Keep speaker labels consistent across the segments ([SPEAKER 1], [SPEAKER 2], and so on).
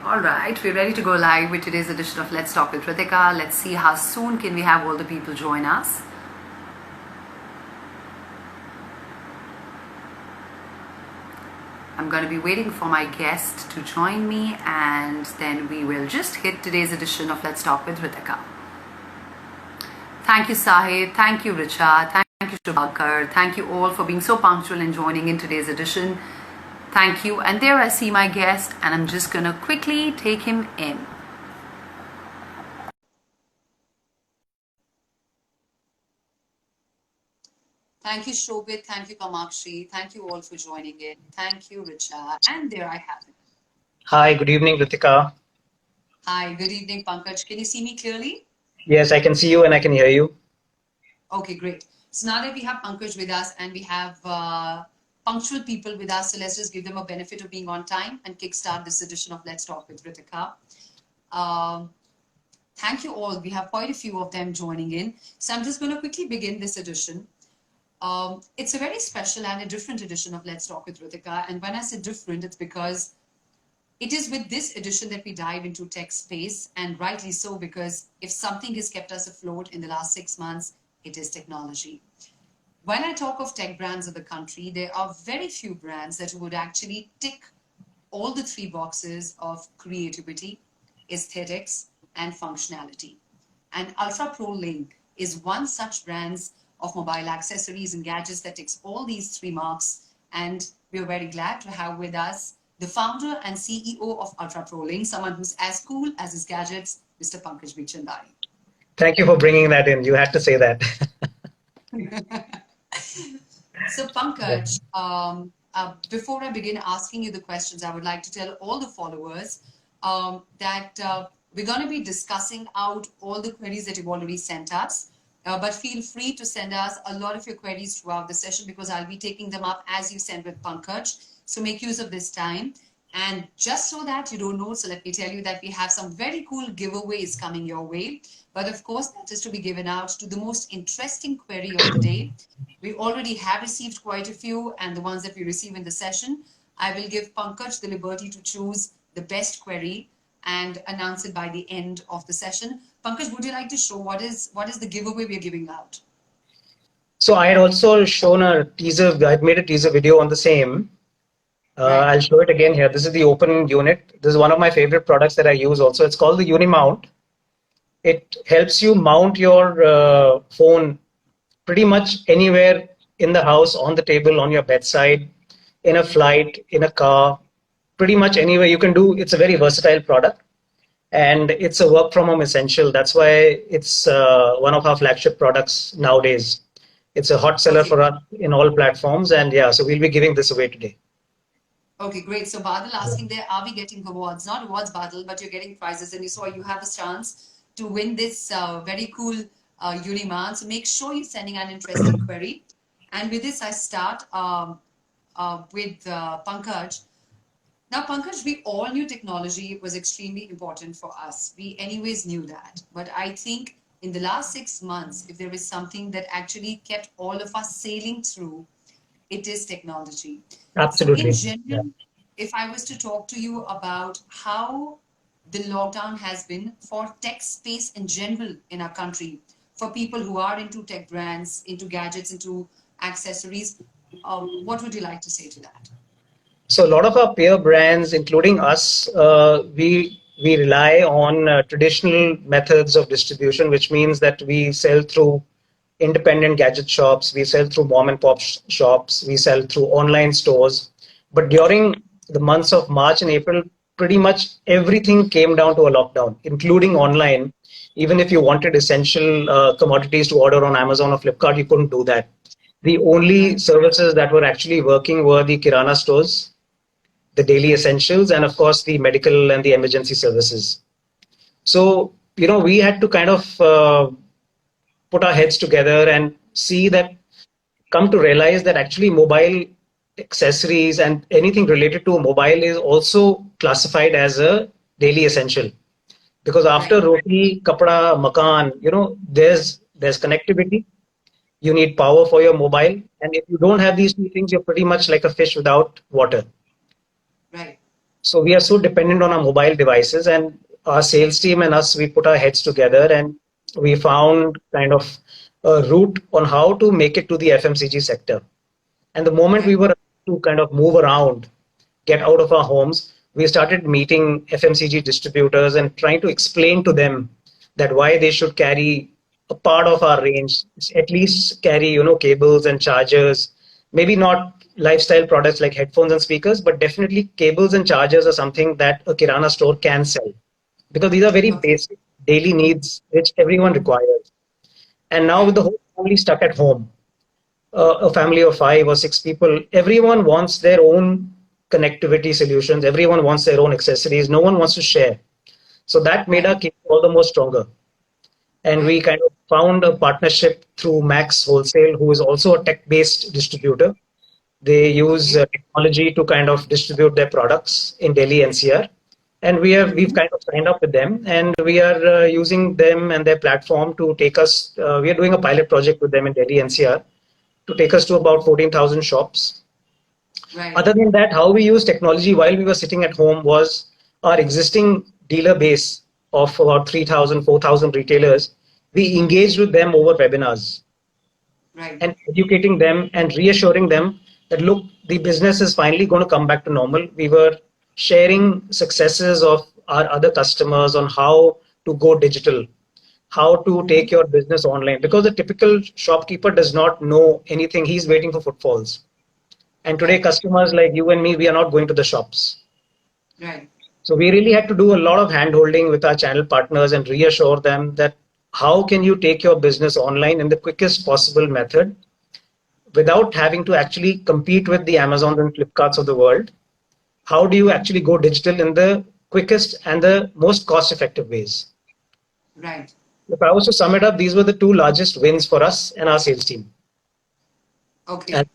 [SPEAKER 1] All right, we're ready to go live with today's edition of Let's Talk with Ritika. Let's see how soon can we have all the people join us. I'm going to be waiting for my guest to join me, and then we will just hit today's edition of Let's Talk with Ritika. Thank you, Sahid. Thank you, Richa. Thank you, Shubhakar. Thank you all for being so punctual and joining in today's edition. Thank you. And there I see my guest, and I'm just going to quickly take him in. Thank you, Shobit. Thank you, Kamakshi. Thank you all for joining in. Thank you, Richa. And there I have him.
[SPEAKER 2] Hi, good evening, Ritika.
[SPEAKER 1] Hi, good evening, Pankaj. Can you see me clearly?
[SPEAKER 2] Yes, I can see you and I can hear you.
[SPEAKER 1] Okay, great. So now that we have Pankaj with us and we have punctual people with us, so let's just give them a benefit of being on time and kickstart this edition of Let's Talk with Ritika. Thank you all. We have quite a few of them joining in. So I'm just going to quickly begin this edition. It's a very special and a different edition of Let's Talk with Ritika. And when I say different, it's because it is with this edition that we dive into tech space, and rightly so, because if something has kept us afloat in the last 6 months, it is technology. When I talk of tech brands of the country, there are very few brands that would actually tick all the 3 boxes of creativity, aesthetics, and functionality. And Ultraprolink is one such brand of mobile accessories and gadgets that ticks all these 3 marks. And we're very glad to have with us the founder and CEO of Ultraprolink, someone who's as cool as his gadgets, Mr. Pankaj Mirchandani.
[SPEAKER 2] Thank you for bringing that in. You had to say that.
[SPEAKER 1] So Pankaj, before I begin asking you the questions, I would like to tell all the followers that we're going to be discussing out all the queries that you've already sent us. But feel free to send us a lot of your queries throughout the session, because I'll be taking them up as you send with Pankaj. So make use of this time. And just so that you don't know, so let me tell you that we have some very cool giveaways coming your way. But of course, that is to be given out to the most interesting query of the day. We already have received quite a few, and the ones that we receive in the session, I will give Pankaj the liberty to choose the best query and announce it by the end of the session. Pankaj, would you like to show what is the giveaway we're giving out?
[SPEAKER 2] So I had also shown a teaser, I had made a teaser video on the same. Right. I'll show it again here. This is the open unit. This is one of my favorite products that I use also. It's called the Unimount. It helps you mount your phone pretty much anywhere in the house, on the table, on your bedside, in a flight, in a car, pretty much anywhere you can do. It's a very versatile product, and it's a work from home essential. That's why it's one of our flagship products nowadays. It's a hot seller for us in all platforms, and yeah, so we'll be giving this away today.
[SPEAKER 1] Okay, great. So Badal asking there, are we getting awards? Not awards, Badal, but you're getting prizes, and you saw you have a chance to win this very cool Unimount. So make sure you're sending an interesting query. And with this, I start with Pankaj. Now, Pankaj, we all knew technology was extremely important for us. We anyways knew that. But I think in the last 6 months, if there is something that actually kept all of us sailing through, it is technology.
[SPEAKER 2] Absolutely.
[SPEAKER 1] So in general, if I was to talk to you about how the lockdown has been for tech space in general in our country, for people who are into tech brands, into gadgets, into accessories, what would you like to say to that?
[SPEAKER 2] So a lot of our peer brands, including us, we rely on traditional methods of distribution, which means that we sell through independent gadget shops, we sell through mom and pop shops, we sell through online stores. But during the months of March and April, pretty much everything came down to a lockdown, including online. Even if you wanted essential commodities to order on Amazon or Flipkart, you couldn't do that. The only services that were actually working were the Kirana stores, the daily essentials, and of course the medical and the emergency services. So, we had to kind of put our heads together and see that, come to realize that actually mobile accessories and anything related to a mobile is also classified as a daily essential. Because after roti, kapda, makan, there's connectivity. You need power for your mobile. And if you don't have these 2 things, you're pretty much like a fish without water.
[SPEAKER 1] Right.
[SPEAKER 2] So we are so dependent on our mobile devices, and our sales team and us, we put our heads together and we found kind of a route on how to make it to the FMCG sector. And the moment we
[SPEAKER 1] Right.
[SPEAKER 2] were to kind of move around, get out of our homes, we started meeting FMCG distributors and trying to explain to them that why they should carry a part of our range, at least carry, cables and chargers, maybe not lifestyle products like headphones and speakers, but definitely cables and chargers are something that a Kirana store can sell because these are very
[SPEAKER 1] Okay.
[SPEAKER 2] basic daily needs which everyone requires. And now with
[SPEAKER 1] Right.
[SPEAKER 2] the whole family stuck at home, a family of 5 or 6 people, everyone wants their own connectivity solutions. Everyone wants their own accessories. No one wants to share. So that made our
[SPEAKER 1] Right.
[SPEAKER 2] case all the more stronger. And we
[SPEAKER 1] Right.
[SPEAKER 2] kind of found a partnership through Max Wholesale, who is also a tech-based distributor. They use
[SPEAKER 1] Okay.
[SPEAKER 2] technology to kind of distribute their products in Delhi NCR. And we've
[SPEAKER 1] Mm-hmm.
[SPEAKER 2] kind of signed up with them, and we are using them and their platform to take us. We are doing a pilot project with them in Delhi NCR to take us to about 14,000 shops.
[SPEAKER 1] Right.
[SPEAKER 2] Other than that, how we use technology while we were sitting at home was our existing dealer base of about 3,000, 4,000 retailers. We engaged with them over webinars
[SPEAKER 1] Right.
[SPEAKER 2] and educating them and reassuring them that, look, the business is finally going to come back to normal. We were sharing successes of our other customers on how to go digital, how to
[SPEAKER 1] Mm-hmm.
[SPEAKER 2] take your business online, because the typical shopkeeper does not know anything. He's waiting for footfalls. And today,
[SPEAKER 1] Right.
[SPEAKER 2] customers like you and me, we are not going to the shops.
[SPEAKER 1] Right.
[SPEAKER 2] So we really had to do a lot of hand holding with our channel partners and reassure them that how can you take your business online in the quickest possible method without having to actually compete with the Amazons and Flipkarts of the world? How do you actually go digital in the quickest and the most cost effective ways?
[SPEAKER 1] Right.
[SPEAKER 2] If I was to sum it up, these were the two largest wins for us and our sales team and
[SPEAKER 1] Okay.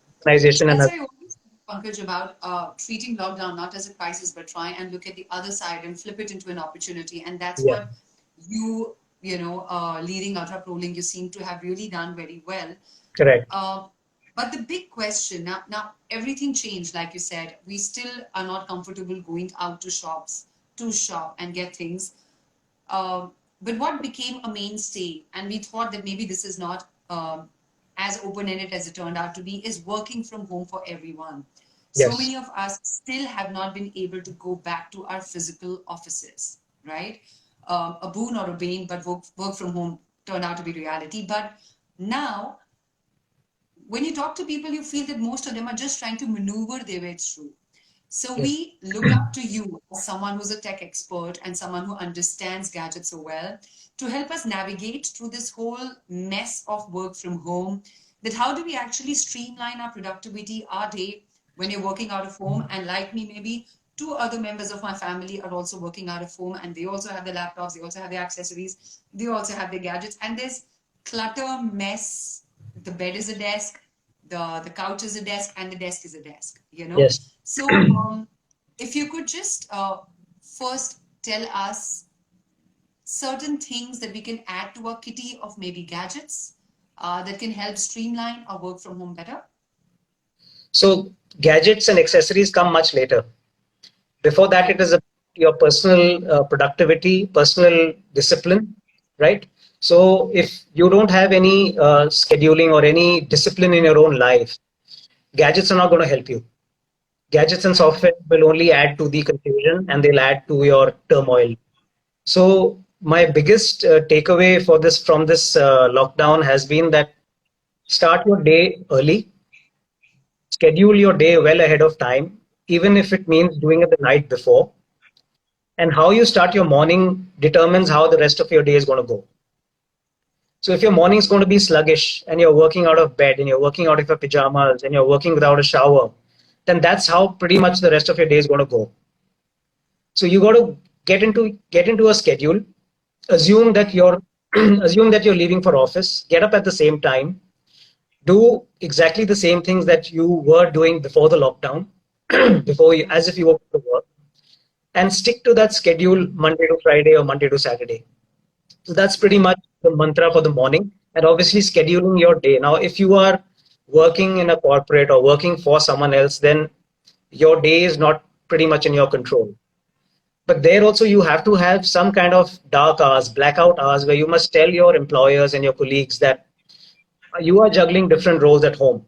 [SPEAKER 1] So
[SPEAKER 2] organization. And
[SPEAKER 1] that's why I always think, Pankaj, about treating lockdown not as a crisis, but try and look at the other side and flip it into an opportunity. And that's
[SPEAKER 2] yeah,
[SPEAKER 1] what leading Ultraprolink, you seem to have really done very well.
[SPEAKER 2] correct.
[SPEAKER 1] Uh, but the big question now, everything changed, like you said. We still are not comfortable going out to shop and get things. But what became a mainstay, and we thought that maybe this is not as open-ended as it turned out to be, is working from home for everyone. So
[SPEAKER 2] Yes.
[SPEAKER 1] many of us still have not been able to go back to our physical offices, right? A boon or a bane, but work from home turned out to be reality. But now, when you talk to people, you feel that most of them are just trying to maneuver their way through. So
[SPEAKER 2] Yes.
[SPEAKER 1] we look up to you as someone who's a tech expert and someone who understands gadgets so well to help us navigate through this whole mess of work from home. That how do we actually streamline our productivity, our day when you're working out of home? And like me, maybe two other members of my family are also working out of home and they also have their laptops, they also have their accessories, they also have their gadgets, and there's clutter, mess. The bed is a desk, the couch is a desk, and the desk is a desk, you know.
[SPEAKER 2] Yes.
[SPEAKER 1] So if you could just first tell us certain things that we can add to our kitty of maybe gadgets that can help streamline our work from home better.
[SPEAKER 2] So gadgets and accessories come much later. Before that, it
[SPEAKER 1] Right.
[SPEAKER 2] is your personal productivity, personal discipline, right? So if you don't have any scheduling or any discipline in your own life, gadgets are not going to help you. Gadgets and
[SPEAKER 1] Right.
[SPEAKER 2] software will only add to the confusion and they'll add to your turmoil. So my biggest takeaway for this from this lockdown has been that start your day early, schedule your day well ahead of time, even if it means doing it the night before. And how you start your morning determines how the rest of your day is going to go. So if your morning is going to be sluggish and you're working out of bed and you're working out of your pajamas and you're working without a shower, then that's how pretty much the rest of your day is going to go. So you got to get into a schedule. Assume that you're assume that you're leaving for office. Get up at the same time. Do exactly the same things that you were doing before the lockdown, before you, as if you were to work, and stick to that schedule Monday to Friday or Monday to Saturday. So that's pretty
[SPEAKER 1] Right.
[SPEAKER 2] much the mantra for the morning. And obviously scheduling your day. Now, if you are working in a corporate or working for someone else, then your day is not pretty much in your control. But there also you have to have some kind of dark hours, blackout hours, where you must tell your employers and your colleagues that you are juggling different roles at home.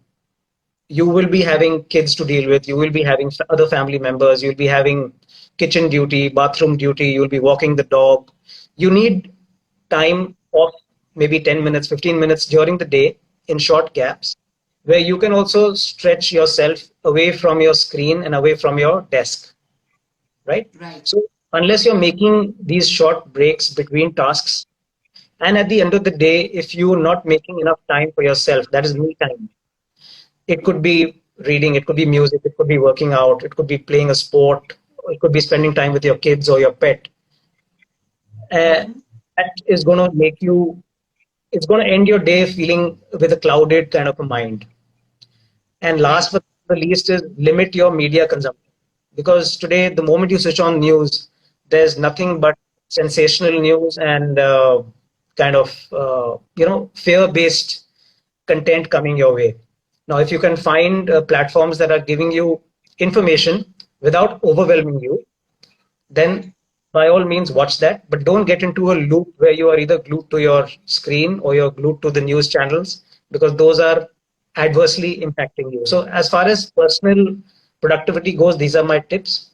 [SPEAKER 2] You will be having kids to deal with, you will be having other family members, you'll be having kitchen duty, bathroom duty, you'll be walking the dog. You need time of maybe 10 minutes, 15 minutes during the day in short gaps where you can also stretch yourself away from your screen and away from your desk, right?
[SPEAKER 1] Right.
[SPEAKER 2] So unless you're making these short breaks between tasks, and at the end of the day, if you're not making enough time for yourself, that is me time. It could be reading, it could be music, it could be working out, it could be playing a sport, it could be spending time with your kids or your pet.
[SPEAKER 1] Mm-hmm.
[SPEAKER 2] That is going to make you, it's going to end your day feeling with a clouded kind of a mind. And last
[SPEAKER 1] Right.
[SPEAKER 2] but not the least is limit your media consumption. Because today, the moment you switch on news, there's nothing but sensational news and kind of, fear-based content coming your way. Now, if you can find platforms that are giving you information without overwhelming you,
[SPEAKER 1] Right.
[SPEAKER 2] then by all means watch that. But don't get into a loop where you are either glued to your screen or you're glued to the news channels, because those are adversely impacting you. So, as far as personal productivity goes, these are my tips.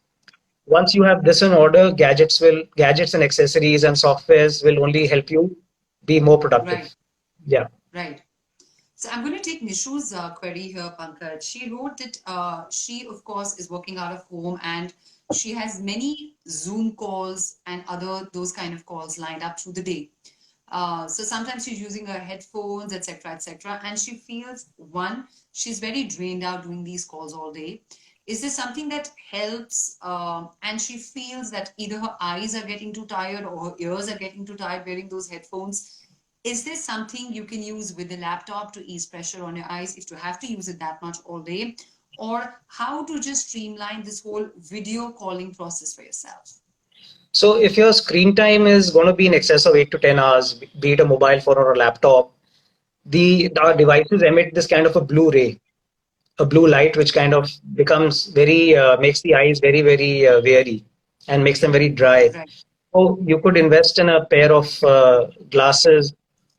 [SPEAKER 2] Once you have this in order, gadgets and accessories and softwares will only help you be more
[SPEAKER 1] Right.
[SPEAKER 2] productive. Yeah.
[SPEAKER 1] Right. So I'm going to take Nishu's query here, Pankaj. She wrote that she, of course, is working out of home and she has many Zoom calls and other those kind of calls lined up through the day. So sometimes she's using her headphones, etc., etc., and she feels one, she's very drained out doing these calls all day. Is this something that helps? And she feels that either her eyes are getting too tired or her ears are getting too tired wearing those headphones. Is this something you can use with the laptop to ease pressure on your eyes if you have to use it that much all day? Or how to just streamline this whole video calling process for yourself?
[SPEAKER 2] So if your screen time is going to be in excess of 8 to 10 hours, be it a mobile phone or a laptop, the our devices emit this kind of a blue ray, a blue light, which kind of becomes very makes the eyes very very weary and makes them very dry.
[SPEAKER 1] Right,
[SPEAKER 2] So you could invest in a pair of glasses,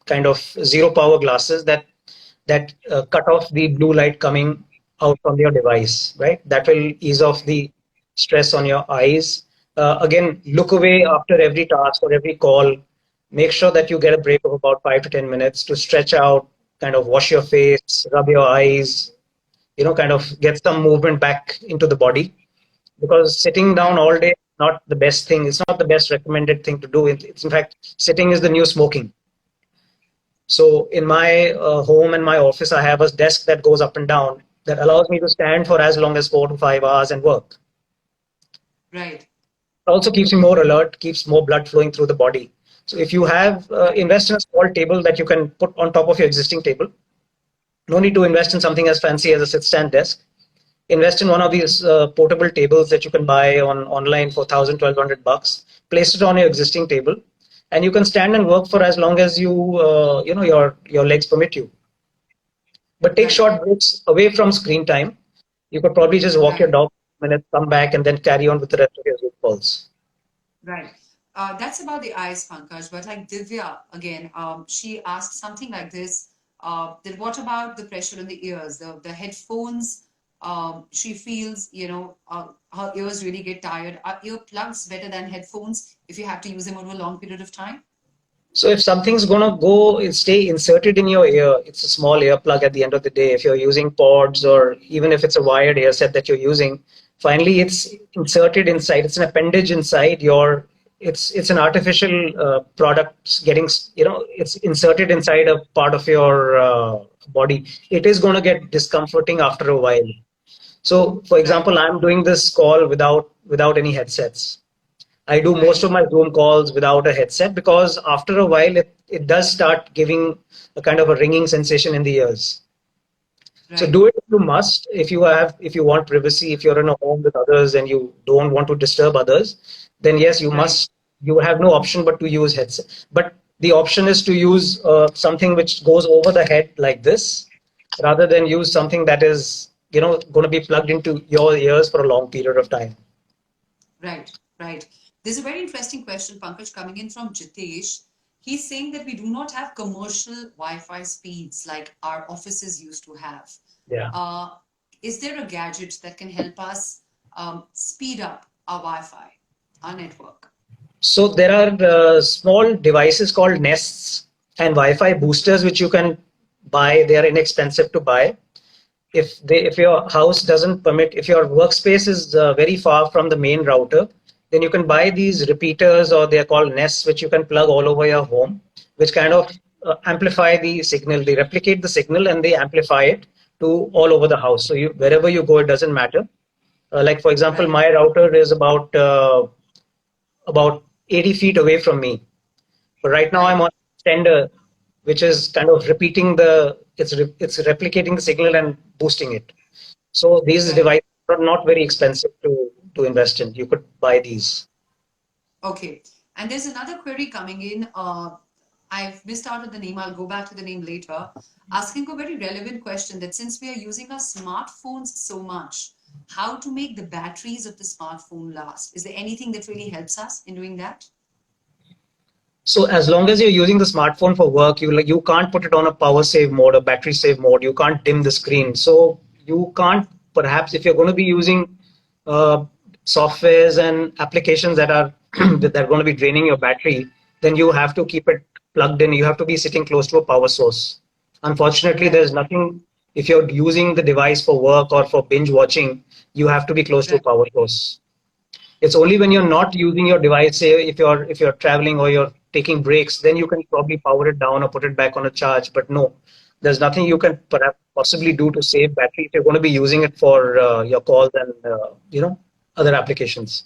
[SPEAKER 2] kind of zero power glasses that cut off the blue light coming out from your device, right? That will ease off the stress on your eyes. Again, look away after every task or every call. Make sure that you get a break of about 5 to 10 minutes to stretch out, kind of wash your face, rub your eyes, kind of get some movement back into the body, because sitting down
[SPEAKER 1] right,
[SPEAKER 2] all day is not the best thing. It's not the best recommended thing to do. It's in fact, sitting is the new smoking. So in my home and my office, I have a desk that goes up and down that allows me to stand for as long as 4 to 5 hours and work.
[SPEAKER 1] right,
[SPEAKER 2] Also keeps me more alert, keeps more blood flowing through the body. So if you have
[SPEAKER 1] right,
[SPEAKER 2] invest in a small table that you can put on top of your existing table. No need to invest in something as fancy as a sit-stand desk. Invest in one of these portable tables that you can buy online for 1,000, 1,200 bucks. Place it on your existing table, and you can stand and work for as long as your legs permit you. But take
[SPEAKER 1] right,
[SPEAKER 2] short breaks away from screen time. You could probably just walk your
[SPEAKER 1] right.
[SPEAKER 2] dog for a minute, come back, and then carry on with the rest of your Zoom calls.
[SPEAKER 1] Right. That's about the eyes, Pankaj. But like Divya, again, she asked something like this. Then what about the pressure in the ears, the headphones? She feels, her ears really get tired. Are earplugs better than headphones if you have to use them over a long period of time?
[SPEAKER 2] So if something's gonna go stay inserted in your ear, it's a small earplug at the end of the day. If you're using pods or even if it's a wired ear set that you're using, finally it's inserted inside. It's an appendage inside your. It's an artificial product getting it's inserted inside a part of your body. It is going to get discomforting after a while. So, for
[SPEAKER 1] Right,
[SPEAKER 2] example, I'm doing this call without any headsets. I do most
[SPEAKER 1] right,
[SPEAKER 2] of my Zoom calls without a headset because after a while it does start giving a kind of a ringing sensation in the ears. So
[SPEAKER 1] right,
[SPEAKER 2] do it if you must, if you want privacy, if you're in a home with others and you don't want to disturb others, then yes,
[SPEAKER 1] right,
[SPEAKER 2] you have no option but to use headset. But the option is to use something which goes over the head like this, rather than use something that is, going to be plugged into your ears for a long period of time.
[SPEAKER 1] Right, right. There's a very interesting question, Pankaj, coming in from Jitesh. He's saying that we do not have commercial Wi-Fi speeds like our offices used to have.
[SPEAKER 2] Yeah.
[SPEAKER 1] Uh, is there a gadget that can help us speed up our Wi-Fi, our network?
[SPEAKER 2] So there are small devices called Nests and Wi-Fi boosters which you can buy. They are inexpensive to buy. If your house doesn't permit, if your workspace is very far from the main router, then you can buy these repeaters, or they are called Nests, which you can plug all over your home, which kind of amplify the signal. They replicate the signal and they amplify it to all over the house. So you, wherever you go, it doesn't matter. Like for example,
[SPEAKER 1] Right,
[SPEAKER 2] my router is about 80 feet away from me. But right now I'm
[SPEAKER 1] right,
[SPEAKER 2] on tender, which is kind of repeating it's replicating the signal and boosting it. So these
[SPEAKER 1] right.
[SPEAKER 2] devices are not very expensive to invest in. You could buy these.
[SPEAKER 1] Okay. And there's another query coming in. I've missed out on the name. I'll go back to the name later. Asking a very relevant question that since we are using our smartphones so much, how to make the batteries of the smartphone last? Is there anything that really helps us in doing that?
[SPEAKER 2] So as long as you're using the smartphone for work, you can't put it on a power save mode or battery save mode. You can't dim the screen. So you can't, perhaps if you're going to be using uh, softwares and applications that are that are going to be draining your battery, then you have to keep it plugged in. You have to be sitting close to a power source. Unfortunately,
[SPEAKER 1] Right,
[SPEAKER 2] there's nothing. If you're using the device for work or for binge watching, you have to be close to a
[SPEAKER 1] right.
[SPEAKER 2] power source. It's only when you're not using your device, say if you're traveling or you're taking breaks, then you can probably power it down or put it back on a charge. But no, there's nothing you can perhaps possibly do to save battery if you're going to be using it for your calls and other applications.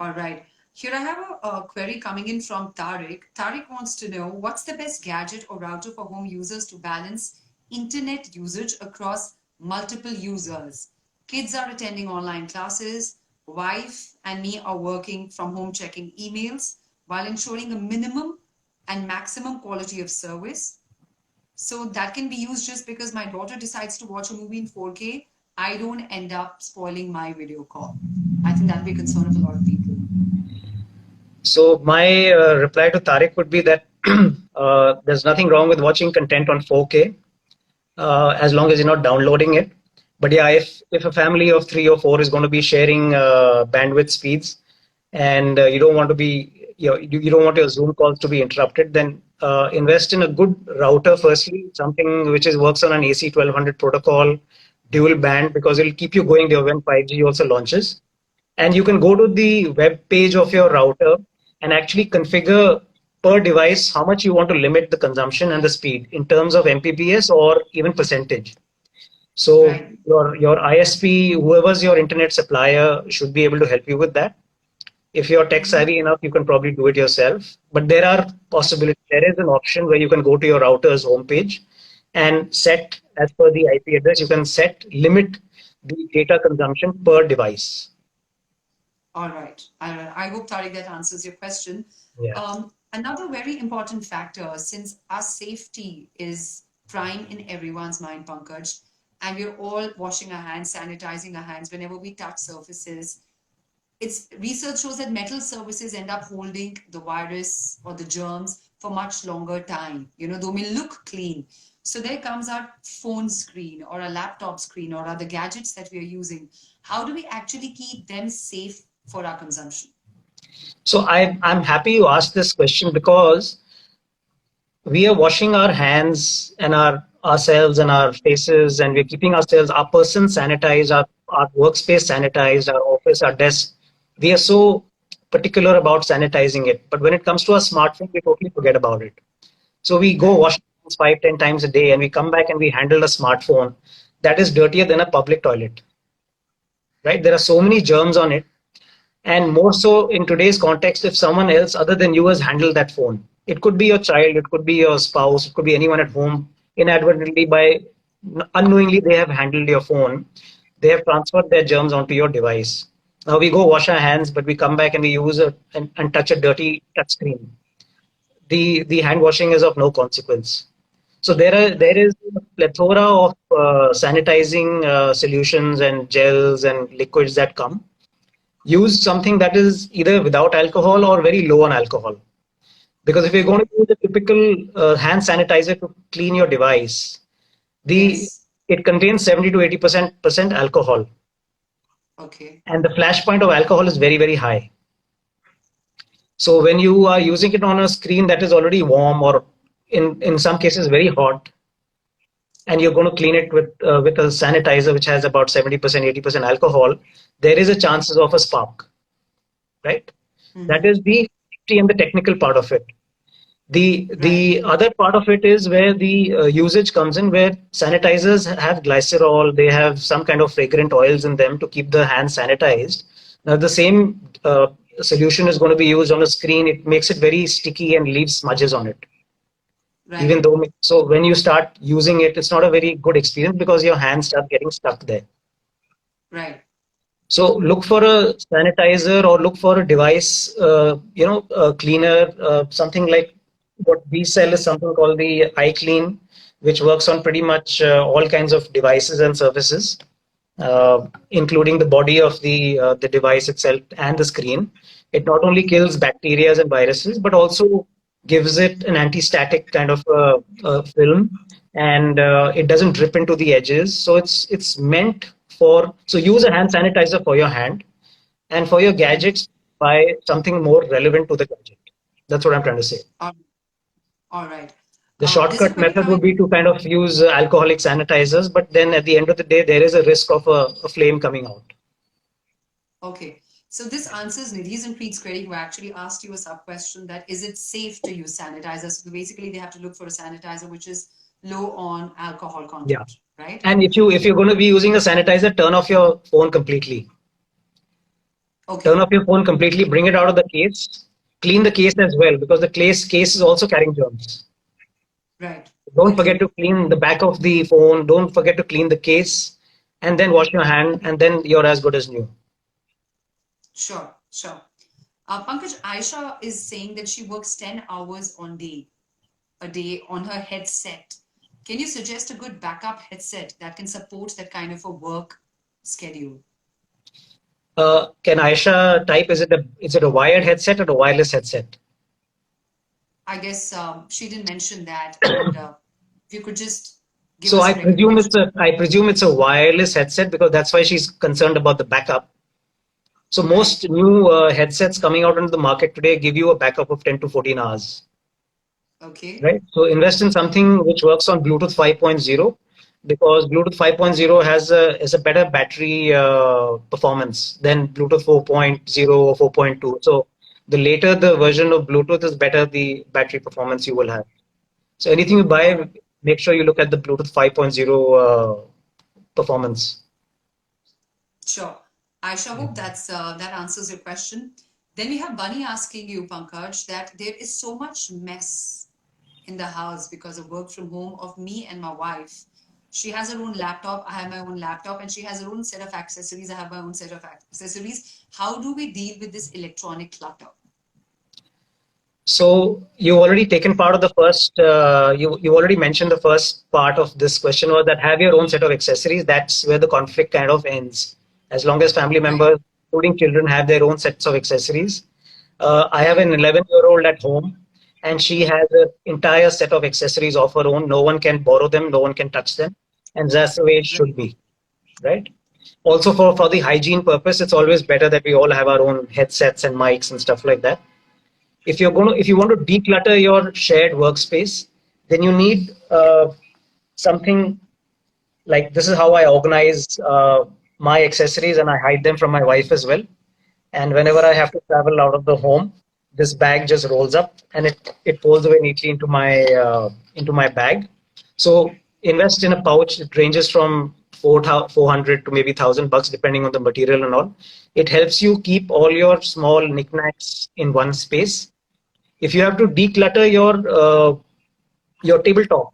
[SPEAKER 1] All right. Here I have a query coming in from Tariq. Tariq wants to know what's the best gadget or router for home users to balance internet usage across multiple users. Kids are attending online classes. Wife and me are working from home checking emails while ensuring a minimum and maximum quality of service. So that can be used just because my daughter decides to watch a movie in 4K. I don't end up spoiling my video call. I think that'd be a concern of a lot of people.
[SPEAKER 2] So my reply to Tariq would be that there's nothing wrong with watching content on 4K as long as you're not downloading it. But yeah, if a family of three or four is going to be sharing bandwidth speeds, and you don't want to be you don't want your Zoom calls to be interrupted, then invest in a good router firstly, something which is works on an AC 1200 protocol, dual band, because it'll keep you going there when 5G also launches. And you can go to the web page of your router and actually configure per device how much you want to limit the consumption and the speed in terms of Mbps or even percentage. So
[SPEAKER 1] Right.
[SPEAKER 2] your ISP, whoever's your internet supplier, should be able to help you with that. If you're tech
[SPEAKER 1] Mhm.
[SPEAKER 2] savvy enough, you can probably do it yourself. But there are possibilities. There is an option where you can go to your router's homepage and set, as per the IP address, you can limit the data consumption per device.
[SPEAKER 1] All right. I hope, Tariq, that answers your question.
[SPEAKER 2] Yeah.
[SPEAKER 1] Another very important factor, since our safety is prime in everyone's mind, Pankaj, and we're all washing our hands, sanitizing our hands whenever we touch surfaces. It's research shows that metal surfaces end up holding the virus or the germs for much longer time. They may look clean. So there comes our phone screen or a laptop screen or other gadgets that we are using. How do we actually keep them safe for our consumption?
[SPEAKER 2] So I'm happy you asked this question because we are washing our hands and ourselves and our faces, and we're keeping our person sanitized, our workspace sanitized, our office, our desk. We are so particular about sanitizing it. But when it comes to our smartphone, we totally forget about it. So we go
[SPEAKER 1] Right.
[SPEAKER 2] wash our hands 5, 10 times a day, and we come back and we handle a smartphone that is dirtier than a public toilet. Right? There are so many germs on it, and more so in today's context, if someone else other than you has handled that phone. It could be your child, it could be your spouse, it could be anyone at home. Inadvertently, by unknowingly, they have handled your phone. They have transferred their germs onto your device. Now we go wash our hands, but we come back and we use and touch a dirty touch screen. The hand washing is of no consequence. So there
[SPEAKER 1] Right.
[SPEAKER 2] is a plethora of sanitizing solutions and gels and liquids that come. use something that is either without alcohol or very low on alcohol. Because if you're going to use a typical hand sanitizer to clean your device,
[SPEAKER 1] Yes.
[SPEAKER 2] it contains 70 to 80% alcohol,
[SPEAKER 1] Okay.
[SPEAKER 2] and the flash point of alcohol is very, very high. So when you are using it on a screen that is already warm, or in some cases very hot, and you're going to clean it with a sanitizer which has about 70%, 80% alcohol, there is a chances of a spark, right? That is the safety and the technical part of it.
[SPEAKER 1] Right.
[SPEAKER 2] The other part of it is where the usage comes in, where sanitizers have glycerol, they have some kind of fragrant oils in them to keep the hands sanitized. Now the same solution is going to be used on a screen. It makes it very sticky and leaves smudges on it. Even
[SPEAKER 1] Right.
[SPEAKER 2] though, so when you start using it, it's not a very good experience because your hands start getting stuck there.
[SPEAKER 1] Right.
[SPEAKER 2] So look for a sanitizer or look for a device, a cleaner, something like what we sell is something called the iClean, which works on pretty much all kinds of devices and surfaces, including the body of the device itself and the screen. It not only kills bacteria and viruses, but also gives it an anti-static kind of film, and it doesn't drip into the edges. So it's meant for, so use a hand sanitizer for your hand, and for your gadgets, buy something more relevant to the gadget. That's what I'm trying to say.
[SPEAKER 1] All, all right.
[SPEAKER 2] The
[SPEAKER 1] This is
[SPEAKER 2] shortcut
[SPEAKER 1] quickly
[SPEAKER 2] method would
[SPEAKER 1] coming.
[SPEAKER 2] be to kind of use alcoholic sanitizers, but then at the end of the day, there is a risk of a flame coming out.
[SPEAKER 1] Okay. So this answers Nidhi's and Preet's query, who actually asked you a sub question that is it safe to use sanitizer? So basically, they have to look for a sanitizer which is low on alcohol
[SPEAKER 2] Yeah.
[SPEAKER 1] content, right?
[SPEAKER 2] And if you're going to be using a sanitizer, turn off your phone completely. Turn
[SPEAKER 1] Okay.
[SPEAKER 2] off your phone completely, bring it out of the case, clean the case as well, because the case is also carrying germs.
[SPEAKER 1] Right.
[SPEAKER 2] Don't forget
[SPEAKER 1] Okay.
[SPEAKER 2] to clean the back of the phone. Don't forget to clean the case, and then wash your hand, and then you're as good as new.
[SPEAKER 1] Sure. Sure. Pankaj, Aisha is saying that she works 10 hours a day on her headset. Can you suggest a good backup headset that can support that kind of a work schedule?
[SPEAKER 2] Can Aisha type? Is it a wired headset or a wireless headset?
[SPEAKER 1] I guess she didn't mention that, and if you could just give
[SPEAKER 2] So
[SPEAKER 1] us a recommendation.
[SPEAKER 2] I presume it's a wireless headset because that's why she's concerned about the backup. So
[SPEAKER 1] Right.
[SPEAKER 2] most new headsets coming out into the market today give you a backup of 10 to 14 hours,
[SPEAKER 1] Okay.
[SPEAKER 2] right? So invest in something which works on Bluetooth 5.0, because Bluetooth 5.0 has a better battery performance than Bluetooth 4.0 or 4.2. So the later the version of Bluetooth is better the battery performance you will have. So anything you
[SPEAKER 1] All
[SPEAKER 2] buy,
[SPEAKER 1] right.
[SPEAKER 2] make sure you look at the Bluetooth 5.0 performance.
[SPEAKER 1] Sure. Aisha, hope that answers your question. Then we have Bunny asking you, Pankaj, that there is so much mess in the house because of work from home of me and my wife. She has her own laptop, I have my own laptop, and she has her own set of accessories, I have my own set of accessories. How do we deal with this electronic clutter?
[SPEAKER 2] So you've already taken part of the first. You already mentioned the first part of this question was that have your own set of accessories. That's where the conflict kind of ends. As long as family
[SPEAKER 1] Right,
[SPEAKER 2] members, including children, have their own sets of accessories. I have an
[SPEAKER 1] right,
[SPEAKER 2] 11-year-old at home, and she has an entire set of accessories of her own. No one can borrow them. No one can touch them, and that's the way it should
[SPEAKER 1] right,
[SPEAKER 2] be, right? Also, for the hygiene purpose, it's always better that we all have our own headsets and mics and stuff like that. If you want to declutter your shared workspace, then you need something like this is how I organize my accessories, and I hide them from my wife as well. And whenever I have to travel out of the home, this bag just rolls up and it folds away neatly into my bag. So invest in a pouch. It ranges from 400 to maybe $1,000 depending on the material and all. It helps you keep all your small knickknacks in one space. If you have to declutter your tabletop,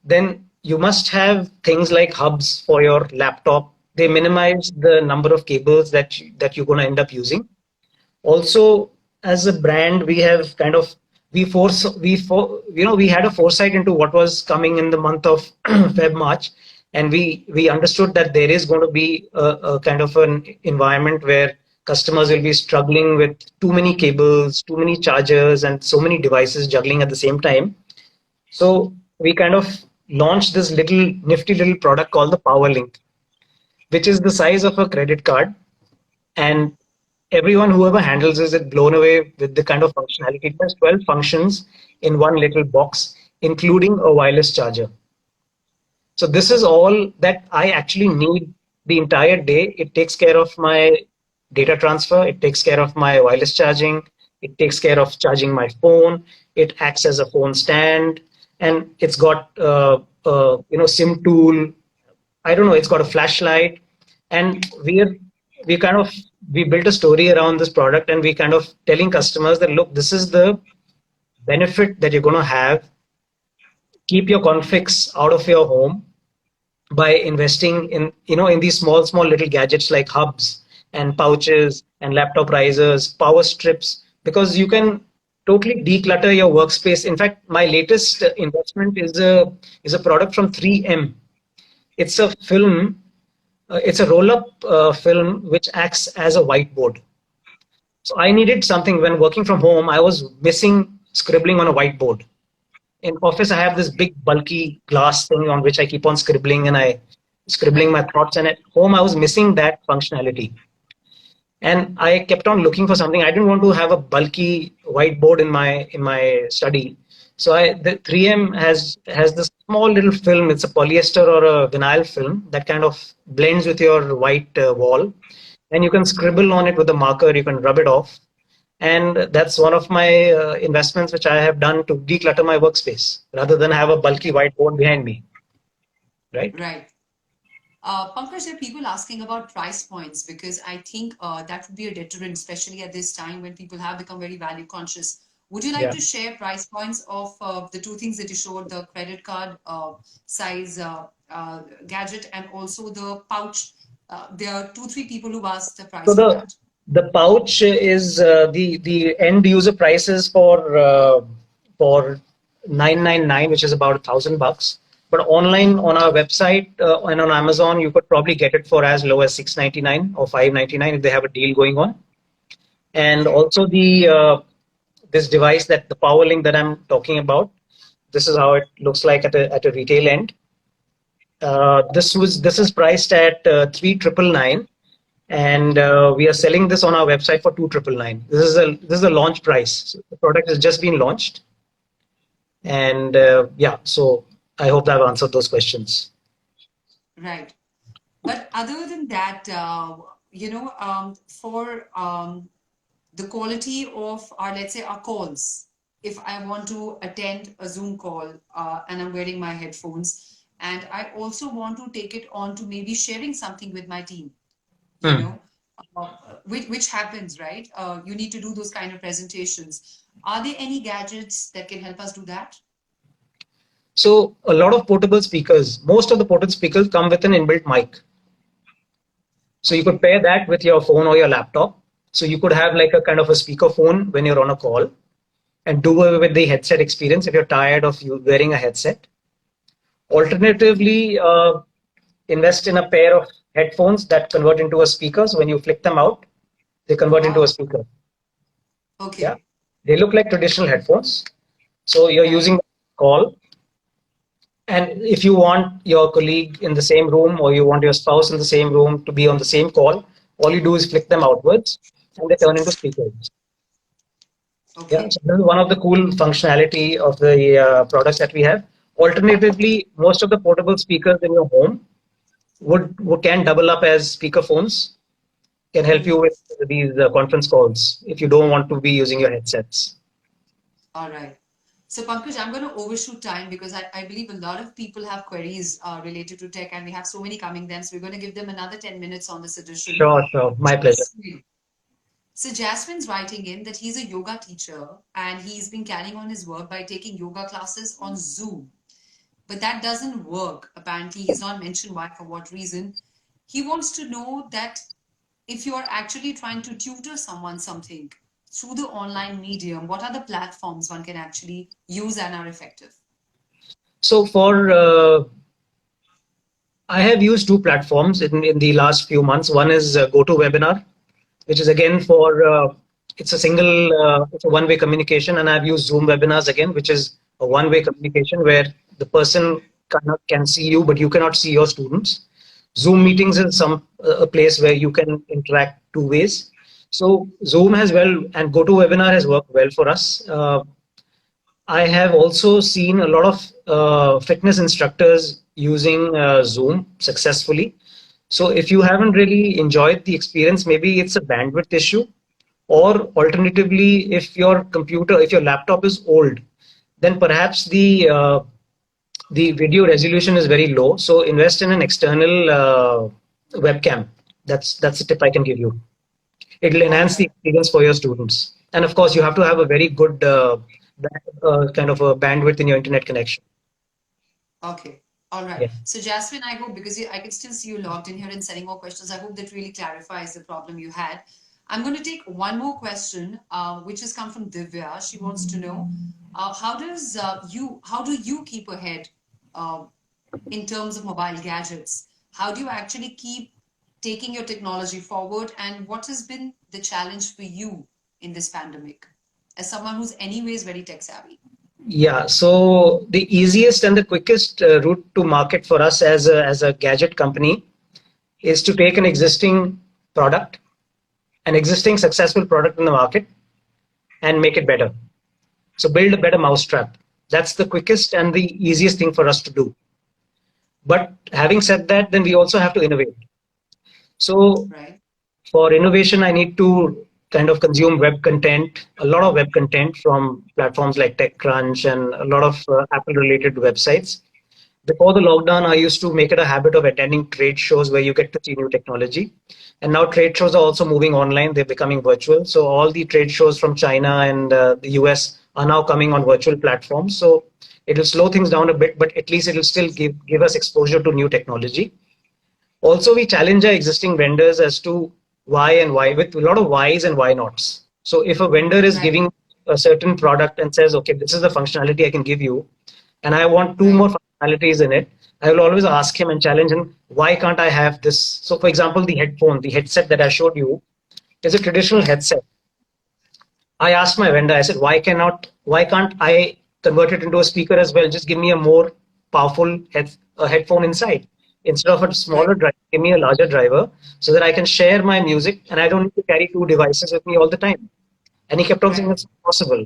[SPEAKER 2] then you must have things like hubs for your laptop. They minimize the number of cables that you're going to end up using. Also, as a brand, we have kind of we had a foresight into what was coming in the month of Feb March, and we understood that there is going to be a kind of an environment where customers will be struggling with too many cables, too many chargers, and so many devices juggling at the same time. So we kind of launched this little nifty little product called the Power Link, which is the size of a credit card. And everyone, whoever handles it, is blown away with the kind of functionality. It has 12 functions in one little box, including a wireless charger. So this is all that I actually need the entire day. It takes care of my data transfer. It takes care of my wireless charging. It takes care of charging my phone. It acts as a phone stand, and it's got SIM tool. I don't know. It's got a flashlight, and we kind of we built a story around this product, and we kind of telling customers that look, this is the benefit that you're going to have. Keep your configs out of your home by investing in in these small little gadgets like hubs and pouches and laptop risers, power strips, because you can totally declutter your workspace. In fact, my latest investment is a product from 3M. It's a film. It's a roll-up film which acts as a whiteboard. So I needed something when working from home. I was missing scribbling on a whiteboard. In office, I have this big bulky glass thing on which I keep on scribbling and I scribbling my thoughts. And at home, I was missing that functionality. And I kept on looking for something. I didn't want to have a bulky whiteboard in my study. So the 3M has this small little film. It's a polyester or a vinyl film that kind of blends with your white wall, and you can scribble on it with a marker. You can rub it off, and that's one of my investments which I have done to declutter my workspace rather than have a bulky whiteboard behind me. Right.
[SPEAKER 1] Right. Pankaj, there are people asking about price points because I think that would be a deterrent, especially at this time when people have become very value conscious. Would you like
[SPEAKER 2] Yeah.
[SPEAKER 1] to share price points of the two things that you showed, the credit card size gadget and also the pouch? There are 2-3 people who've asked the
[SPEAKER 2] So
[SPEAKER 1] price for that.
[SPEAKER 2] the pouch is the end user prices for 999, which is about $1,000. But online on our website and on Amazon, you could probably get it for as low as 699 or 599 if they have a deal going on. And also the this device, that the Power Link that I'm talking about, this is how it looks like at a retail end. This is priced at 3,999, and we are selling this on our website for 2,999. This is a launch price. So the product has just been launched, and yeah. So I hope I've answered those questions.
[SPEAKER 1] Right. But other than that, for the quality of our, let's say, our calls, if I want to attend a Zoom call and I'm wearing my headphones, and I also want to take it on to maybe sharing something with my team, you know, which happens, right? You need to do those kind of presentations. Are there any gadgets that can help us do that?
[SPEAKER 2] So a lot of portable speakers, most of the portable speakers come with an inbuilt mic. So you could pair that with your phone or your laptop. So you could have like a kind of a speaker phone when you're on a call, and do away with the headset experience if you're tired of you wearing a headset. Alternatively, invest in a pair of headphones that convert into a speaker. So when you flick them out, they convert into a speaker.
[SPEAKER 1] Okay.
[SPEAKER 2] Yeah, they look like traditional headphones. So you're using call. And if you want your colleague in the same room or you want your spouse in the same room to be on the same call, all you do is flick them outwards and they turn into speakers.
[SPEAKER 1] Okay.
[SPEAKER 2] Yeah, so this is one of the cool functionality of the products that we have. Alternatively, most of the portable speakers in your home can double up as speaker phones, can help you with these conference calls if you don't want to be using your headsets.
[SPEAKER 1] All right. So Pankaj, I'm going to overshoot time because I believe a lot of people have queries related to tech and we have so many coming then. So we're going to give them another 10 minutes on this edition.
[SPEAKER 2] Sure. My pleasure.
[SPEAKER 1] So Jasmine's writing in that he's a yoga teacher and he's been carrying on his work by taking yoga classes on Zoom. But that doesn't work. Apparently, he's not mentioned why, for what reason. He wants to know that if you are actually trying to tutor someone something through the online medium, what are the platforms one can actually use and are effective?
[SPEAKER 2] So I have used two platforms in the last few months. One is GoToWebinar, which is again for it's a single it's a one-way communication, and I've used Zoom webinars again, which is a one-way communication where the person can see you, but you cannot see your students. Zoom meetings is a place where you can interact two ways. So Zoom has well and GoToWebinar has worked well for us. I have also seen a lot of fitness instructors using Zoom successfully. So if you haven't really enjoyed the experience, maybe it's a bandwidth issue, or alternatively, if your laptop is old, then perhaps the video resolution is very low. So invest in an external webcam. That's the tip I can give you. It'll enhance the experience for your students. And of course, you have to have a very good kind of a bandwidth in your internet connection.
[SPEAKER 1] Okay. All right.
[SPEAKER 2] Yeah.
[SPEAKER 1] So Jasmine, I hope, because I can still see you logged in here and sending more questions, I hope that really clarifies the problem you had. I'm going to take one more question, which has come from Divya. She wants to know, how do you keep ahead in terms of mobile gadgets? How do you actually keep taking your technology forward, and what has been the challenge for you in this pandemic as someone who's anyways very tech savvy?
[SPEAKER 2] Yeah, so the easiest and the quickest route to market for us as a gadget company is to take an existing product, an existing successful product in the market, and make it better. So build a better mousetrap. That's the quickest and the easiest thing for us to do. But having said that, then we also have to innovate. So
[SPEAKER 1] Right.
[SPEAKER 2] for innovation, I need to kind of consume web content, a lot of web content from platforms like TechCrunch and a lot of Apple related websites. Before the lockdown, I used to make it a habit of attending trade shows where you get to see new technology. And now trade shows are also moving online. They're becoming virtual. So all the trade shows from China and the US are now coming on virtual platforms. So it'll slow things down a bit, but at least it'll still give us exposure to new technology. Also, we challenge our existing vendors as to why and why, with a lot of whys and why nots. So if a vendor is giving a certain product and says, okay, this is the functionality I can give you, and I want two more functionalities in it, I will always ask him and challenge him, why can't I have this? So for example, the headset that I showed you is a traditional headset. I asked my vendor, I said, why can't I convert it into a speaker as well? Just give me a more powerful headphone inside. Instead of a smaller driver, give me a larger driver so that I can share my music and I don't need to carry two devices with me all the time. And he kept on saying it's possible.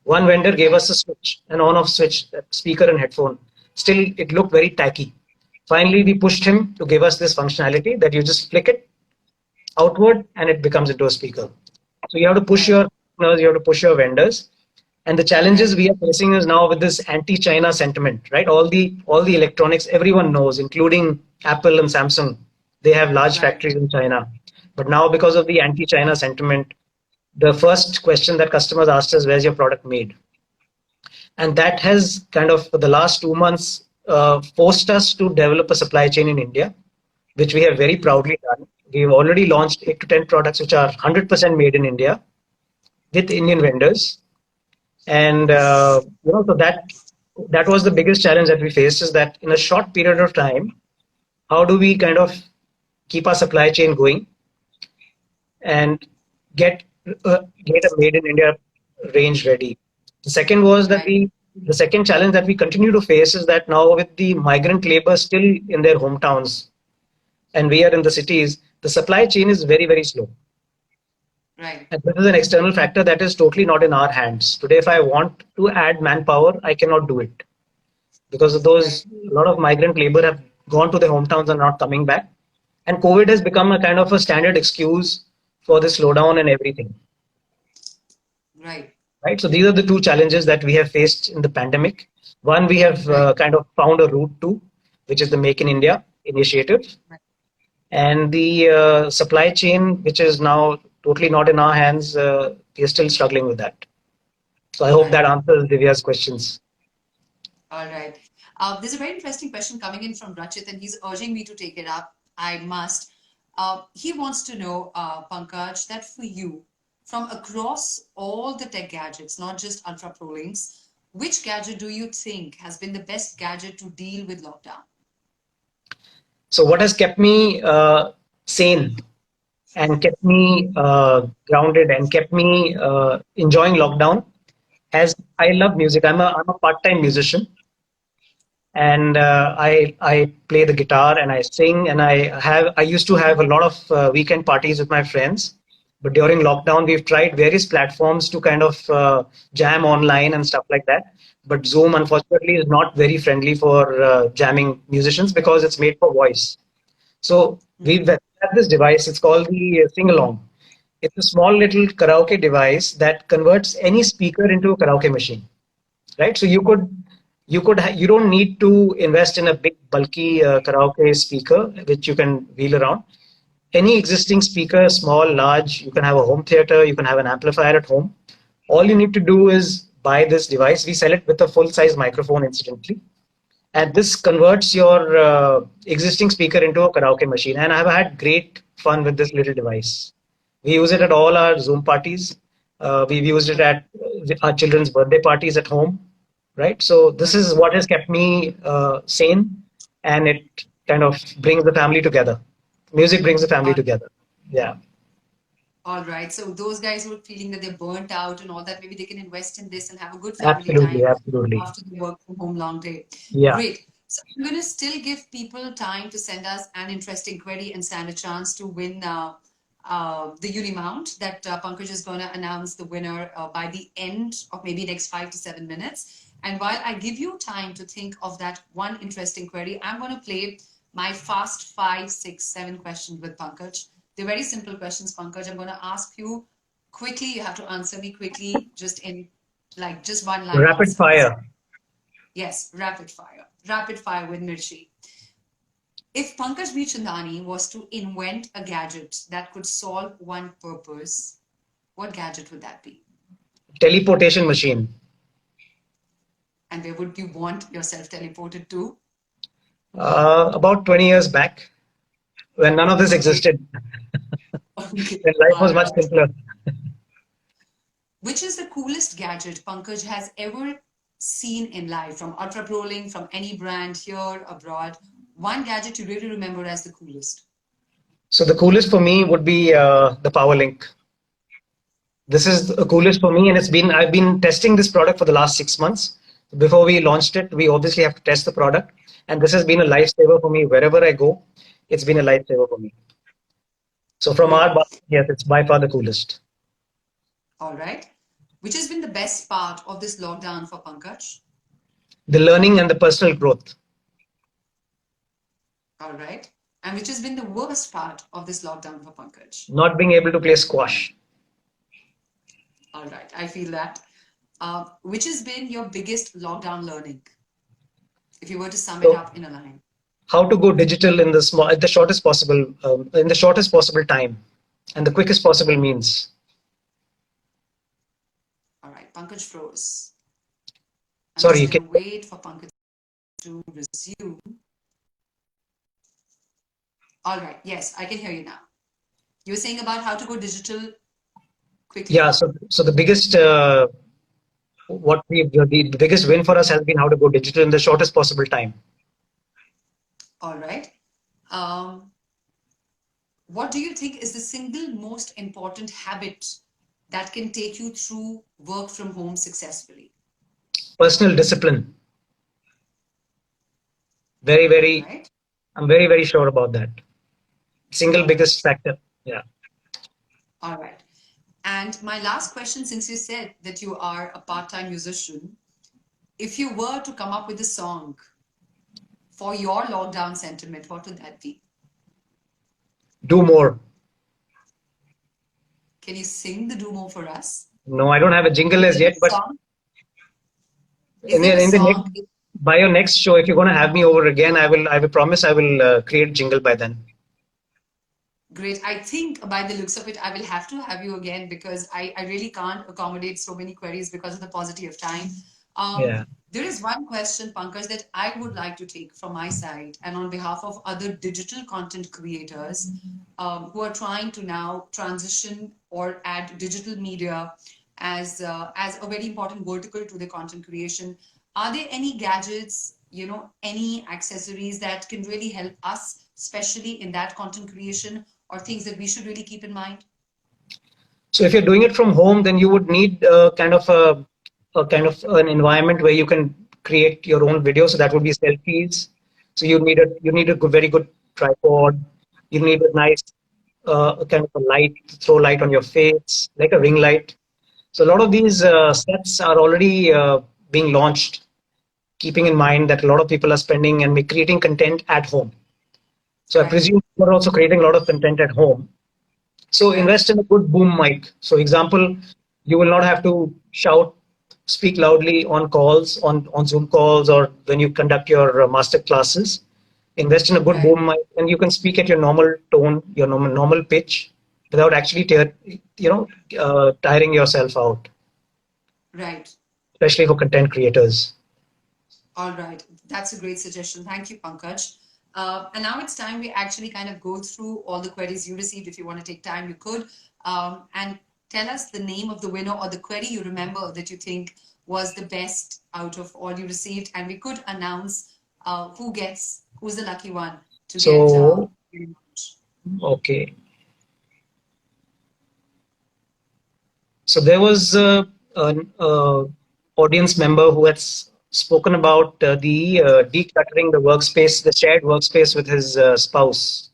[SPEAKER 2] One vendor gave us a switch, an on-off switch, speaker and headphone. Still, it looked very tacky. Finally, we pushed him to give us this functionality that you just flick it outward and it becomes into a speaker. So you have to push your partners, you have to push your vendors. And the challenges we are facing is now with this anti-China sentiment, right? All the electronics, everyone knows, including Apple and Samsung, they have large factories in China. But now because of the anti-China sentiment, the first question that customers asked us, where's your product made? And that has kind of, for the last 2 months, forced us to develop a supply chain in India, which we have very proudly done. We've already launched 8 to 10 products which are 100% made in India with Indian vendors. And so that was the biggest challenge that we faced, is that in a short period of time, how do we kind of keep our supply chain going and get a made in India range ready? The second was that the second challenge that we continue to face is that now with the migrant labor still in their hometowns and we are in the cities, the supply chain is very, very slow.
[SPEAKER 1] Right.
[SPEAKER 2] And this is an external factor that is totally not in our hands. Today, if I want to add manpower, I cannot do it because of those. A lot of migrant labor have gone to their hometowns and not coming back. And COVID has become a kind of a standard excuse for the slowdown and everything.
[SPEAKER 1] Right.
[SPEAKER 2] Right. So these are the two challenges that we have faced in the pandemic. One, we have kind of found a route to, which is the Make in India initiative. And the supply chain, which is now totally not in our hands, we are still struggling with that. So I hope that answers Divya's questions.
[SPEAKER 1] All right. There's a very interesting question coming in from Rachit, and he's urging me to take it up. I must. He wants to know, Pankaj, that for you, from across all the tech gadgets, not just Ultraprolinks, which gadget do you think has been the best gadget to deal with lockdown?
[SPEAKER 2] So what has kept me sane and kept me grounded and kept me enjoying lockdown. As I love music, I'm a part-time musician, and I play the guitar and I sing, and I used to have a lot of weekend parties with my friends. But during lockdown, we've tried various platforms to kind of jam online and stuff like that. But Zoom, unfortunately, is not very friendly for jamming musicians because it's made for voice. So we've
[SPEAKER 1] Mhm.
[SPEAKER 2] had this device. It's called the Sing Along. It's a small little karaoke device that converts any speaker into a karaoke machine, right? So you don't need to invest in a big bulky karaoke speaker which you can wheel around. Any existing speaker, small, large, you can have a home theater, you can have an amplifier at home. All you need to do is buy this device. We sell it with a full size microphone, incidentally, and this converts your existing speaker into a karaoke machine. And I've had great fun with this little device. We use it at all our Zoom parties. We've used it at our children's birthday parties at home, right? So this is what has kept me sane, and it kind of brings the family together. Music brings the family
[SPEAKER 1] All
[SPEAKER 2] together. Yeah,
[SPEAKER 1] all right. So those guys who are feeling that they're burnt out and all that, maybe they can invest in this and have a good family
[SPEAKER 2] absolutely,
[SPEAKER 1] time
[SPEAKER 2] absolutely.
[SPEAKER 1] after the work from home long day.
[SPEAKER 2] Yeah,
[SPEAKER 1] Great. So I'm going to still give people time to send us an interesting query and stand a chance to win the Unimount that Pankaj is going to announce the winner by the end of maybe next 5 to 7 minutes. And while I give you time to think of that one interesting query, I'm going to play my fast 5, 6, 7 questions with Pankaj. They're very simple questions, Pankaj. I'm going to ask you quickly. You have to answer me quickly, just in like just one line
[SPEAKER 2] rapid
[SPEAKER 1] answers.
[SPEAKER 2] fire.
[SPEAKER 1] Yes, rapid fire. Rapid fire with Mirchi. If Pankaj Mirchandani was to invent a gadget that could solve one purpose, what gadget would that be?
[SPEAKER 2] Teleportation machine.
[SPEAKER 1] And where would you want yourself teleported to?
[SPEAKER 2] About 20 years back, when none of this
[SPEAKER 1] Okay.
[SPEAKER 2] existed,
[SPEAKER 1] Okay.
[SPEAKER 2] when life
[SPEAKER 1] All
[SPEAKER 2] was much
[SPEAKER 1] right.
[SPEAKER 2] simpler.
[SPEAKER 1] Which is the coolest gadget Pankaj has ever seen in life, from Ultraprolink, from any brand here, abroad? One gadget you really remember as the coolest.
[SPEAKER 2] So the coolest for me would be the Power Link. This is the coolest for me, and I've been testing this product for the last 6 months. Before we launched it, we obviously have to test the product, and this has been a lifesaver for me wherever I go. It's been a lifesaver for me. So from our
[SPEAKER 1] Great.
[SPEAKER 2] basket, yes, it's by far the coolest.
[SPEAKER 1] All right. Which has been the best part of this lockdown for Pankaj?
[SPEAKER 2] The learning and the personal growth.
[SPEAKER 1] All right. And which has been the worst part of this lockdown for Pankaj?
[SPEAKER 2] Not being able to play squash.
[SPEAKER 1] All right. I feel that. Which has been your biggest lockdown learning, if you were to sum it
[SPEAKER 2] So
[SPEAKER 1] up in a line?
[SPEAKER 2] how to go digital in the shortest possible in the shortest possible time and the quickest possible means.
[SPEAKER 1] All right. Pankaj froze. I'm
[SPEAKER 2] Sorry,
[SPEAKER 1] just
[SPEAKER 2] you
[SPEAKER 1] going
[SPEAKER 2] can.
[SPEAKER 1] to wait for Pankaj to resume. All right. Yes, I can hear you now. You were saying about how to go digital
[SPEAKER 2] Yeah.
[SPEAKER 1] quickly.
[SPEAKER 2] So the biggest the biggest win for us has been how to go digital in the shortest possible time.
[SPEAKER 1] All right. Um, what do you think is the single most important habit that can take you through work from home successfully?
[SPEAKER 2] Personal discipline. Very,
[SPEAKER 1] All
[SPEAKER 2] very.
[SPEAKER 1] right.
[SPEAKER 2] I'm very, very sure about that. Single
[SPEAKER 1] All
[SPEAKER 2] biggest
[SPEAKER 1] right.
[SPEAKER 2] factor. Yeah.
[SPEAKER 1] All right. And my last question, since you said that you are a part-time musician, if you were to come up with a song for your lockdown sentiment, what would that be?
[SPEAKER 2] Do more.
[SPEAKER 1] Can you sing the Dumo for us?
[SPEAKER 2] No, I don't have a jingle
[SPEAKER 1] Is
[SPEAKER 2] as
[SPEAKER 1] there a
[SPEAKER 2] yet, but
[SPEAKER 1] song? Is
[SPEAKER 2] in
[SPEAKER 1] there a
[SPEAKER 2] the next,
[SPEAKER 1] song?
[SPEAKER 2] by your next show, if you're going to have me over again, I will promise I will create jingle by then.
[SPEAKER 1] Great. I think by the looks of it, I will have to have you again because I really can't accommodate so many queries because of the paucity of time.
[SPEAKER 2] Yeah.
[SPEAKER 1] There is one question, Pankaj, that I would like to take from my side and on behalf of other digital content creators who are trying to now transition or add digital media as a very important vertical to their content creation. Are there any gadgets, any accessories that can really help us, especially in that content creation? or things that we should really keep in mind?
[SPEAKER 2] So if you're doing it from home, then you would need a kind of an environment where you can create your own video. So that would be selfies. So you need a very good tripod. You need a nice kind of a light, throw light on your face, like a ring light. So a lot of these sets are already being launched, keeping in mind that a lot of people are spending and creating content at home. So I
[SPEAKER 1] Right.
[SPEAKER 2] presume you're also creating a lot of content at home. So
[SPEAKER 1] Right.
[SPEAKER 2] invest in a good boom mic. So example, you will not have to shout, speak loudly on calls, on Zoom calls, or when you conduct your master classes. Invest in a good
[SPEAKER 1] Right.
[SPEAKER 2] boom mic, and you can speak at your normal tone, your normal pitch, without actually tiring yourself out,
[SPEAKER 1] Right.
[SPEAKER 2] especially for content creators.
[SPEAKER 1] All right. That's a great suggestion. Thank you, Pankaj. And now it's time we actually kind of go through all the queries you received. If you want to take time, you could. And tell us the name of the winner or the query you remember that you think was the best out of all you received. And we could announce who's the lucky one to get.
[SPEAKER 2] So, okay. So there was an audience member who had spoken about the decluttering the workspace, the shared workspace with his spouse.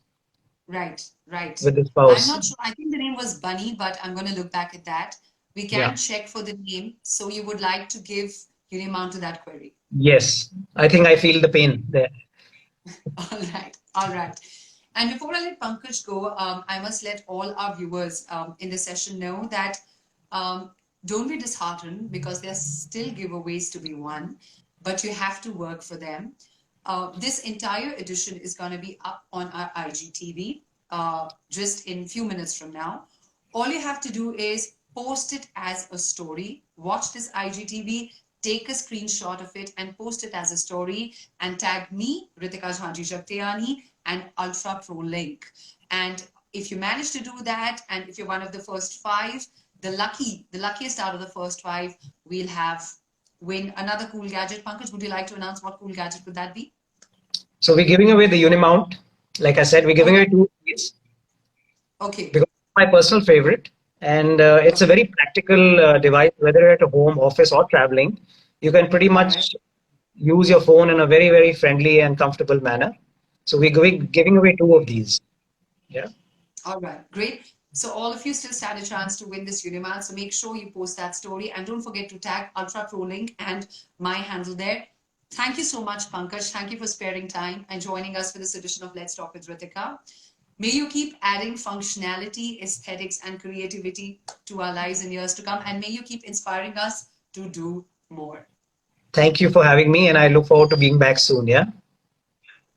[SPEAKER 1] Right, right.
[SPEAKER 2] With his
[SPEAKER 1] I'm
[SPEAKER 2] spouse.
[SPEAKER 1] not sure. I think the name was Bunny, but I'm going to look back at that. We
[SPEAKER 2] Yeah.
[SPEAKER 1] can check for the name. So you would like to give Unimount to that query.
[SPEAKER 2] Yes. I think I feel the pain there.
[SPEAKER 1] All right, all right. And before I let Pankaj go, I must let all our viewers in the session know that um, don't be disheartened because there are still giveaways to be won, but you have to work for them. This entire edition is going to be up on our IGTV just in a few minutes from now. All you have to do is post it as a story, watch this IGTV, take a screenshot of it and post it as a story and tag me, Ritika Jhanji and Ultraprolink. And if you manage to do that, and if you're one of the first five, the luckiest out of the first five, we'll have win another cool gadget. Pankaj, would you like to announce what cool gadget would that be?
[SPEAKER 2] So we're giving away the Unimount. Like I said, we're giving
[SPEAKER 1] Okay.
[SPEAKER 2] away two of these
[SPEAKER 1] Okay.
[SPEAKER 2] because it's my personal favorite. And it's a
[SPEAKER 1] Okay.
[SPEAKER 2] very practical device, whether you're at a home, office, or traveling. You can pretty
[SPEAKER 1] All right.
[SPEAKER 2] much use your phone in a very, very friendly and comfortable manner. So we're giving away two of these. Yeah.
[SPEAKER 1] All right, great. So all of you still stand a chance to win this Unimount. So make sure you post that story and don't forget to tag Ultraprolink and my handle there. Thank you so much, Pankaj. Thank you for sparing time and joining us for this edition of Let's Talk with Ritika. May you keep adding functionality, aesthetics, and creativity to our lives in years to come. And may you keep inspiring us to do more.
[SPEAKER 2] Thank you for having me, and I look forward to being back soon. Yeah.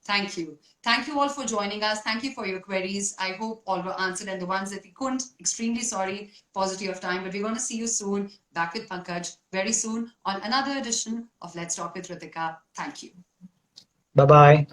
[SPEAKER 1] Thank you. Thank you all for joining us. Thank you for your queries. I hope all were answered, and the ones that we couldn't, extremely sorry, paucity of time, but we're going to see you soon, back with Pankaj very soon on another edition of Let's Talk with Ritika. Thank you.
[SPEAKER 2] Bye bye.